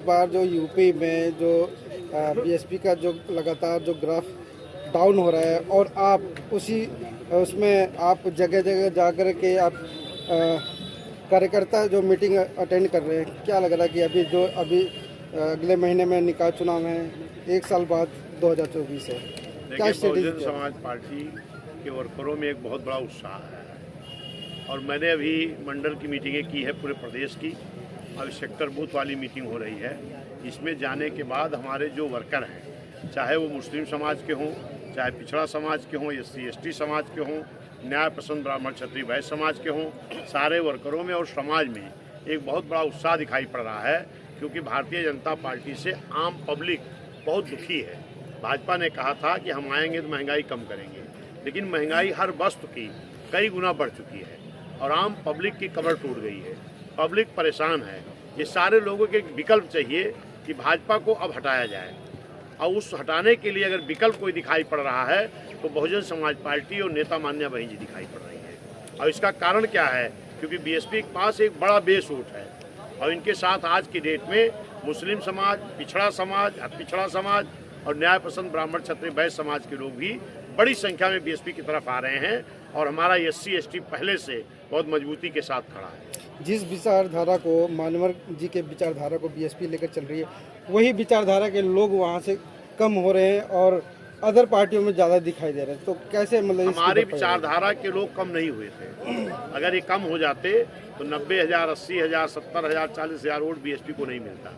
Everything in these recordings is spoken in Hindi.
बार जो यूपी में जो बीएसपी का जो लगातार जो ग्राफ डाउन हो रहा है और आप उसमें आप जगह जगह जा कर के आप कार्यकर्ता जो मीटिंग अटेंड कर रहे हैं, क्या लग रहा है कि अभी अगले महीने में निकाय चुनाव है, 1 साल बाद 2024 है, क्या देखिए, बहुजन स्ट्रेटेजी? समाज पार्टी के वर्करों में एक बहुत बड़ा उत्साह है और मैंने अभी मंडल की मीटिंगें की है पूरे प्रदेश की। अभी सेक्टर बूथ वाली मीटिंग हो रही है। इसमें जाने के बाद हमारे जो वर्कर हैं, चाहे वो मुस्लिम समाज के हों, चाहे पिछड़ा समाज के हों, SC ST समाज के हों, न्याय पसंद ब्राह्मण क्षत्रिय वैश्य समाज के हों, सारे वर्करों में और समाज में एक बहुत बड़ा उत्साह दिखाई पड़ रहा है, क्योंकि भारतीय जनता पार्टी से आम पब्लिक बहुत दुखी है। भाजपा ने कहा था कि हम आएंगे तो महंगाई कम करेंगे, लेकिन महंगाई हर वस्तु की कई गुना बढ़ चुकी है और आम पब्लिक की कमर टूट गई है। पब्लिक परेशान है। ये सारे लोगों के एक विकल्प चाहिए कि भाजपा को अब हटाया जाए, और उस हटाने के लिए अगर विकल्प कोई दिखाई पड़ रहा है तो बहुजन समाज पार्टी और नेता मान्या बहन जी दिखाई पड़ रही है। और इसका कारण क्या है? क्योंकि बीएसपी के पास एक बड़ा बेस वोट है और इनके साथ आज की डेट में मुस्लिम समाज, पिछड़ा समाज और न्याय पसंद ब्राह्मण क्षत्रिय वैश्य समाज के लोग भी बड़ी संख्या में बीएसपी की तरफ आ रहे हैं और हमारा SC ST पहले से बहुत मजबूती के साथ खड़ा है। जिस विचारधारा को मानवर जी के विचारधारा को बीएसपी लेकर चल रही है, वही विचारधारा के लोग वहाँ से कम हो रहे हैं और अदर पार्टियों में ज़्यादा दिखाई दे रहे हैं, तो कैसे मतलब हमारी विचारधारा के लोग कम नहीं हुए थे। अगर ये कम हो जाते तो 90,000, 80,000, 70,000, 40,000 वोट बीएसपी को नहीं मिलता।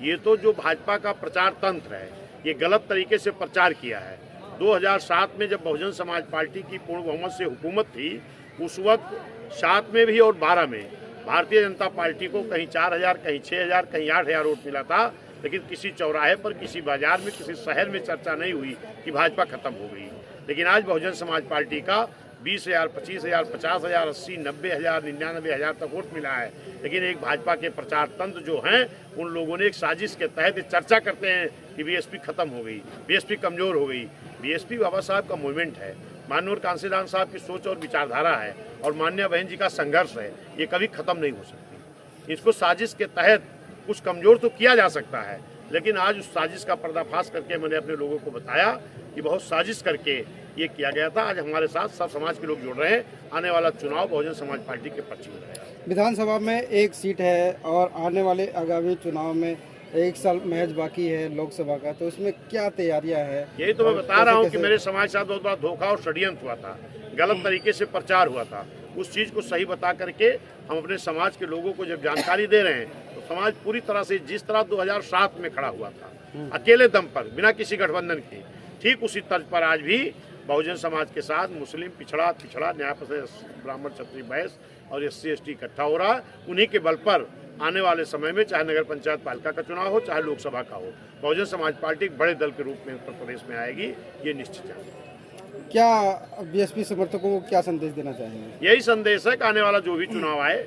ये तो जो भाजपा का प्रचार तंत्र है, ये गलत तरीके से प्रचार किया है। 2007 में जब बहुजन समाज पार्टी की पूर्ण बहुमत से हुकूमत थी, उस वक्त 7 में भी और 12 में भारतीय जनता पार्टी को कहीं 4,000, कहीं 6,000, कहीं 8,000 वोट मिला था, लेकिन किसी चौराहे पर, किसी बाजार में, किसी शहर में चर्चा नहीं हुई कि भाजपा खत्म हो गई। लेकिन आज बहुजन समाज पार्टी का 20,000, 25,000, 50,000, 80, 90,000, 99,000 तक वोट मिला है। लेकिन एक भाजपा के प्रचार तंत्र जो हैं, उन लोगों ने एक साजिश के तहत चर्चा करते हैं कि बीएसपी खत्म हो गई, बीएसपी कमजोर हो गई। बीएसपी बाबा साहब का मूवमेंट है, माननीय कांशीराम साहब की सोच और विचारधारा है और मान्या बहन जी का संघर्ष है। ये कभी खत्म नहीं हो सकती। इसको साजिश के तहत कुछ कमजोर तो किया जा सकता है, लेकिन आज उस साजिश का पर्दाफाश करके मैंने अपने लोगों को बताया कि बहुत साजिश करके ये किया गया था। आज हमारे साथ सब समाज के लोग जुड़ रहे हैं। आने वाला चुनाव बहुजन समाज पार्टी के पक्ष में रहेगा। विधानसभा में 1 सीट है और आने वाले आगामी चुनाव में 1 साल महज बाकी है लोकसभा का, तो उसमें क्या तैयारियां हैं? यही तो मैं बता रहा हूँ कि मेरे समाज के साथ बहुत बड़ा धोखा और षड्यंत्र हुआ था, गलत तरीके से प्रचार हुआ था। उस चीज़ को सही बता करके हम अपने समाज के लोगों को जब जानकारी दे रहे हैं, तो समाज पूरी तरह से जिस तरह 2007 में खड़ा हुआ था, अकेले दम पर, बिना किसी गठबंधन के, ठीक उसी तर्ज पर आज भी बहुजन समाज के साथ मुस्लिम, पिछड़ा, न्याय पसंद ब्राह्मण क्षत्रिय वैश्य और SC ST इकट्ठा हो रहा है। उन्हीं के बल पर आने वाले समय में चाहे नगर पंचायत पालिका का चुनाव हो, चाहे लोकसभा का हो, बहुजन समाज पार्टी एक बड़े दल के रूप में उत्तर प्रदेश में आएगी, ये निश्चित है। क्या बीएसपी समर्थकों को क्या संदेश देना चाहेंगे? यही संदेश है कि आने वाला जो भी चुनाव आए,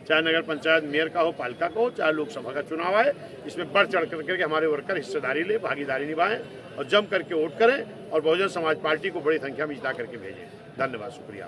चाहे नगर पंचायत मेयर का हो, पालिका का हो, चाहे लोकसभा का चुनाव आए, इसमें बढ़ चढ़ करके हमारे वर्कर हिस्सेदारी ले, भागीदारी निभाएं और जम करके वोट करें और बहुजन समाज पार्टी को बड़ी संख्या में जिता करके भेजें। धन्यवाद, शुक्रिया।